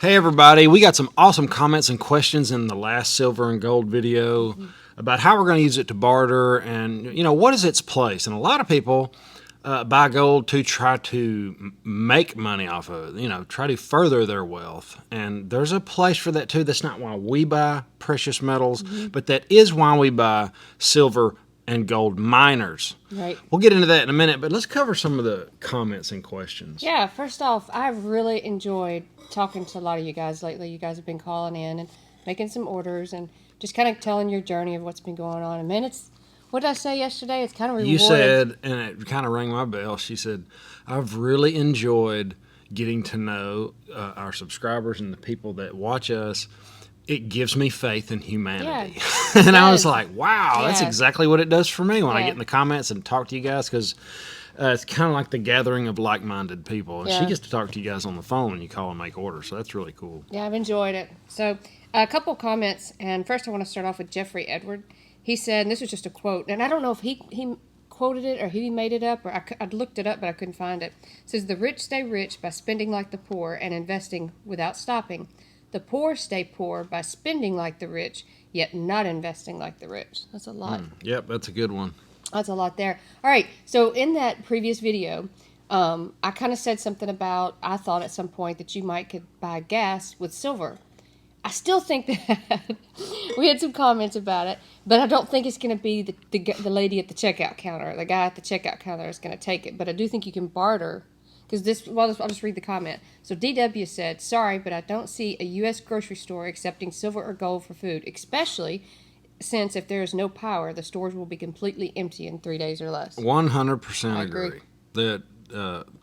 Hey everybody, we got some awesome comments and questions in the last silver and gold video about how we're going to use it to barter and, what is its place. And a lot of people buy gold to try to make money off of it, try to further their wealth. And there's a place for that too. That's not why we buy precious metals, but that is why we buy silver and gold miners. Right. We'll get into that in a minute, but let's cover some of the comments and questions. Yeah, first off, I've really enjoyed talking to a lot of you guys lately. You guys have been calling in and making some orders and just kind of telling your journey of what's been going on. And man, what did I say yesterday? It's kind of rewarding. You said, and it kind of rang my bell, she said, I've really enjoyed getting to know our subscribers and the people that watch us. It gives me faith in humanity. Yeah, and I was like, wow, that's Yeah. exactly what it does for me when I Yeah. get in the comments and talk to you guys, because it's kind of like the gathering of like-minded people. And she Yeah. gets to talk to you guys on the phone when you call and make orders, so that's really cool. Yeah, I've enjoyed it. So a couple comments, and first I want to start off with Jeffrey Edward. He said, and this was just a quote, and I don't know if he quoted it or he made it up, or I looked it up, but I couldn't find it. It says, the rich stay rich by spending like the poor and investing without stopping. The poor stay poor by spending like the rich, yet not investing like the rich. That's a lot. Yep, that's a good one. That's a lot there. All right, so in that previous video, I kind of said something about, I thought at some point that you could buy gas with silver. I still think that we had some comments about it, but I don't think it's going to be the lady at the checkout counter, the guy at the checkout counter is going to take it. But I do think you can barter, because I'll just read the comment. So DW said, sorry, but I don't see a U.S. grocery store accepting silver or gold for food, especially since if there is no power, the stores will be completely empty in 3 days or less. 100% I agree. agree. That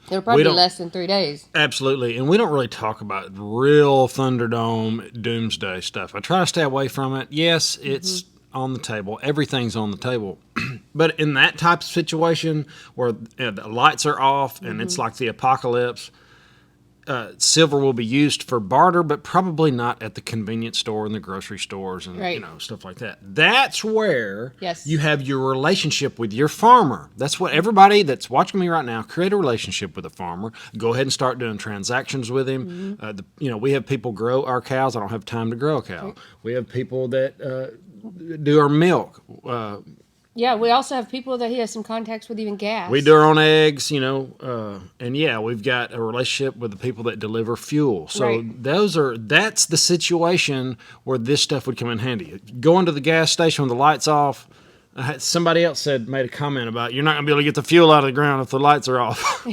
They're probably less than 3 days. Absolutely. And we don't really talk about real Thunderdome doomsday stuff. I try to stay away from it. Yes, it's on the table. Everything's on the table. But in that type of situation where the lights are off and it's like the apocalypse, silver will be used for barter, but probably not at the convenience store and the grocery stores and Right. stuff like that. That's where Yes. you have your relationship with your farmer. That's what everybody that's watching me right now, create a relationship with a farmer. Go ahead and start doing transactions with him. We have people grow our cows. I don't have time to grow a cow. Right. We have people that do our milk. Yeah, we also have people that he has some contacts with, even gas. We do our own eggs, and we've got a relationship with the people that deliver fuel. So Right. that's the situation where this stuff would come in handy. Going to the gas station when the lights off. Somebody else made a comment about you're not going to be able to get the fuel out of the ground if the lights are off.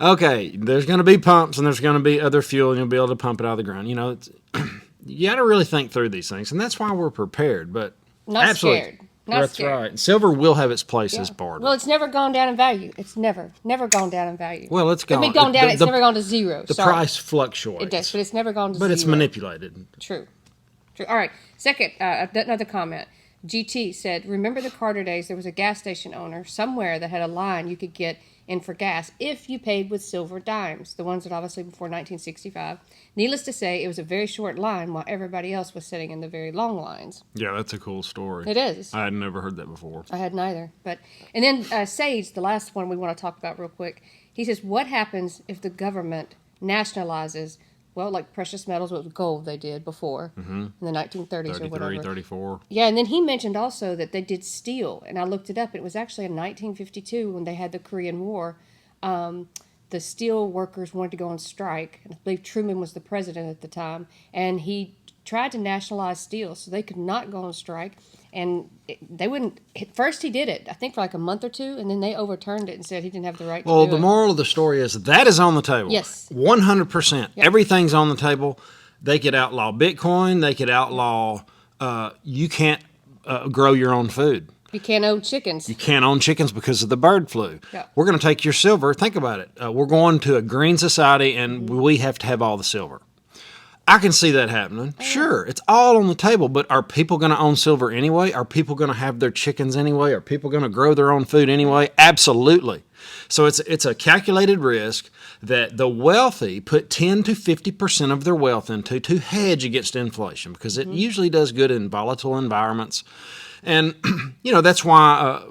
Okay, there's going to be pumps and there's going to be other fuel and you'll be able to pump it out of the ground. You got to really think through these things, and that's why we're prepared. But Not absolutely. scared. Not That's scared. right. Silver will have its place Yeah. as barter. Well, it's never gone down in value. It's never gone down in value. Well, it's gone. I mean, gone down. It's never gone to zero. The Sorry. price fluctuates. It does, but it's never gone to But zero. it's manipulated. True. All right. Second, another comment. GT said, remember the Carter days, there was a gas station owner somewhere that had a line you could get in for gas if you paid with silver dimes, the ones that obviously before 1965. Needless to say, it was a very short line while everybody else was sitting in the very long lines. Yeah, that's a cool story. It is. I had never heard that before. I had neither. And then Sage, the last one we want to talk about real quick, he says, what happens if the government nationalizes, well, like precious metals with gold they did before in the 1930s or whatever. 34. Yeah, and then he mentioned also that they did steel, and I looked it up. It was actually in 1952 when they had the Korean War. The steel workers wanted to go on strike, and I believe Truman was the president at the time, and he tried to nationalize steel so they could not go on strike, and they wouldn't. At first he did it, I think, for like a month or two, and then they overturned it and said he didn't have the right to Well, do the it. moral of the story is that is on the table. Yes. 100%. Yep. Everything's on the table. They could outlaw Bitcoin. They could outlaw, you can't grow your own food. You can't own chickens. You can't own chickens because of the bird flu. Yeah. We're going to take your silver. Think about it. We're going to a green society, and we have to have all the silver. I can see that happening. Sure, it's all on the table, but are people going to own silver anyway? Are people going to have their chickens anyway? Are people going to grow their own food anyway? Absolutely. So it's a calculated risk that the wealthy put 10 to 50% of their wealth into to hedge against inflation, because it usually does good in volatile environments. And, that's why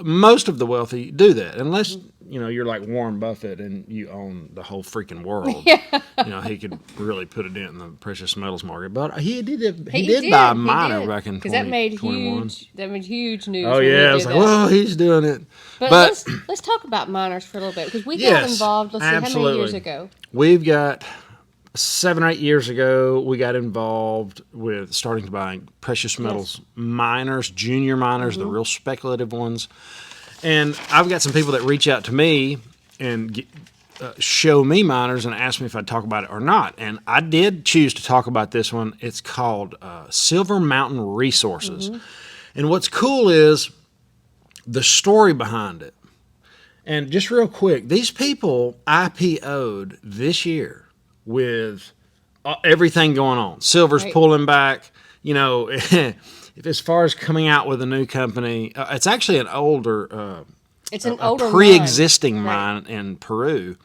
most of the wealthy do that, unless you're like Warren Buffett and you own the whole freaking world. Yeah. He could really put a dent in the precious metals market. But he did buy a miner back in 2021. That made huge news. Oh, yeah. It's like, whoa, he's doing it. But let's talk about miners for a little bit, because we got involved, let's see, how many years ago? We've got 7 or 8 years ago, we got involved with starting to buy precious metals miners, junior miners, the real speculative ones. And I've got some people that reach out to me and show me miners and ask me if I'd talk about it or not. And I did choose to talk about this one. It's called Silver Mountain Resources. And what's cool is the story behind it. And just real quick, these people IPO'd this year with everything going on. Silver's pulling back, as far as coming out with a new company. It's actually an older, pre-existing mine in Peru.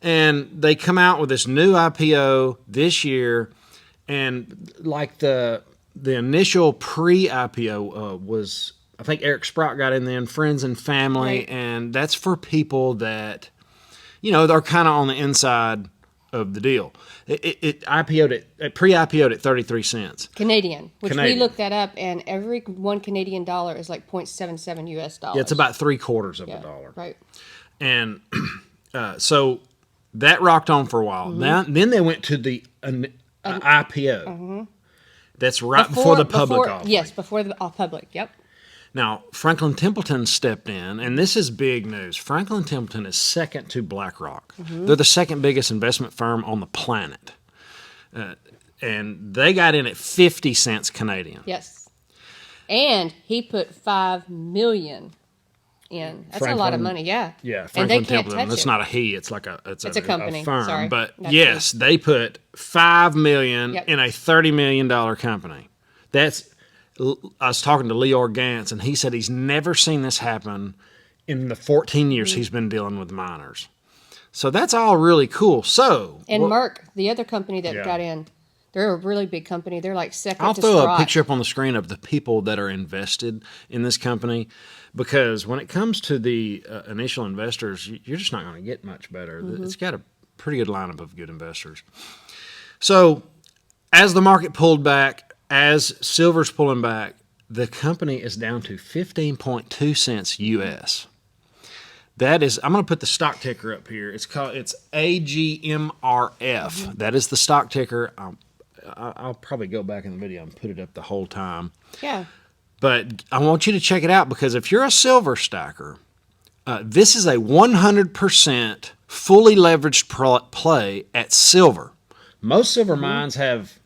And they come out with this new IPO this year. And like the initial pre-IPO was, I think Eric Sprott got in there, and friends and family. And that's for people that, they're kind of on the inside of the deal. It pre-IPO'd at 33 cents Canadian, which we looked that up, and every $1 Canadian is like 0.77 US dollars. Yeah, it's about $0.75 of a dollar. Right. And so that rocked on for a while. Then they went to the IPO. That's before the public offering. Yes, before the public. Yep. Now, Franklin Templeton stepped in, and this is big news. Franklin Templeton is second to BlackRock. They're the second biggest investment firm on the planet. And they got in at 50 cents Canadian. Yes. And he put $5 million in. That's a lot of money, yeah. Yeah, Franklin Templeton. That's not a he. It's like it's a company. A firm. Sorry. But yes, they put $5 million in a $30 million company. I was talking to Leor Gantz, and he said he's never seen this happen in the 14 years he's been dealing with miners. So that's all really cool. And Merck, the other company that got in, they're a really big company. They're like second I'll to throw Sprott. a picture up on the screen of the people that are invested in this company, because when it comes to the initial investors, you're just not going to get much better. It's got a pretty good lineup of good investors. So as the market pulled back, as silver's pulling back, the company is down to 15.2 cents US. That is, I'm going to put the stock ticker up here. It's AGMRF. That is the stock ticker. I'll probably go back in the video and put it up the whole time. Yeah. But I want you to check it out, because if you're a silver stacker, this is a 100% fully leveraged play at silver. Most silver mines have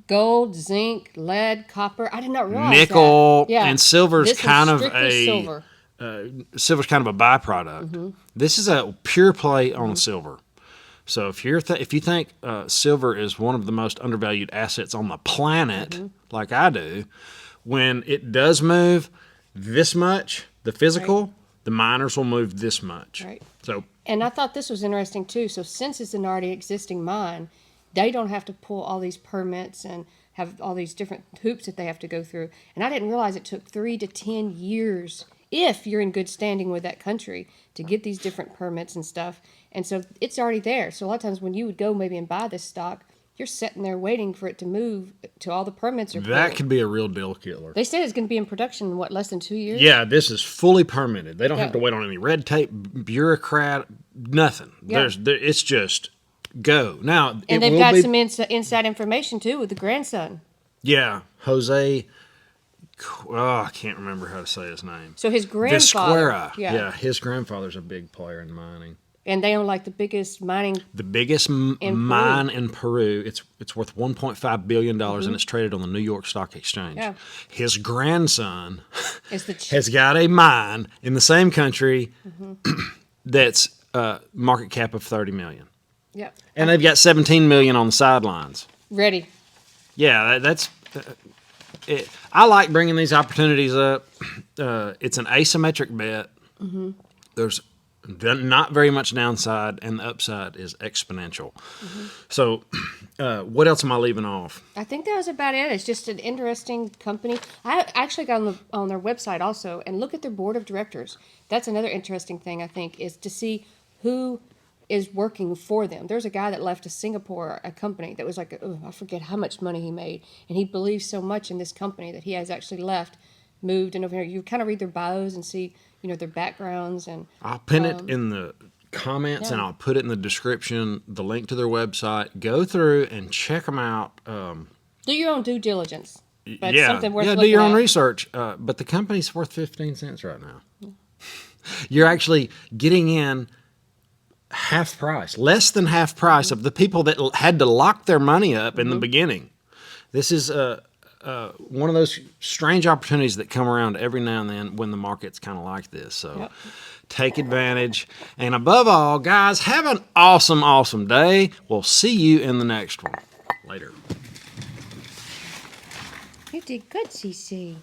gold, zinc, lead, copper. I did not realize nickel, that. Yeah. And silver's kind of silver. Silver's kind of a byproduct. This is a pure play on silver. So if you think silver is one of the most undervalued assets on the planet, like I do, when it does move this much, the physical, the miners will move this much. Right. And I thought this was interesting too. So since it's an already existing mine, they don't have to pull all these permits and have all these different hoops that they have to go through. And I didn't realize it took 3 to 10 years, if you're in good standing with that country, to get these different permits and stuff. And so it's already there. So a lot of times when you would go maybe and buy this stock, you're sitting there waiting for it to move to all the permits. That could be a real deal killer. They said it's going to be in production in, less than 2 years? Yeah, this is fully permitted. They don't have to wait on any red tape, bureaucrat, nothing. Yeah. It's just go. Now, and they've got some inside information, too, with the grandson. Yeah, Jose... I can't remember how to say his name. So his grandfather... Visquera. Yeah, his grandfather's a big player in mining. And they own like the biggest mining... The biggest mine in Peru. It's worth $1.5 billion, and it's traded on the New York Stock Exchange. Yeah. His grandson has got a mine in the same country that's market cap of $30 million. Yeah. And they've got $17 million on the sidelines. Ready. Yeah, that's... I like bringing these opportunities up. It's an asymmetric bet. There's Not very much downside, and the upside is exponential. So, what else am I leaving off? I think that was about it. It's just an interesting company. I actually got on their website also and look at their board of directors. That's another interesting thing, I think, is to see who is working for them. There's a guy that left to Singapore, a company that was like, I forget how much money he made, and he believes so much in this company that he has actually left, moved, and over here. You kind of read their bios and see, their backgrounds. And I'll pin it in the comments, and I'll put it in the description, the link to their website. Go through and check them out. Do your own due diligence. But Yeah, something worth do looking your own at. research. But the company's worth 15 cents right now. You're actually getting in half price, less than half price of the people that had to lock their money up in the beginning. This is one of those strange opportunities that come around every now and then when the market's kind of like this. So take advantage. And above all, guys, have an awesome, awesome day. We'll see you in the next one. Later. You did good, CC.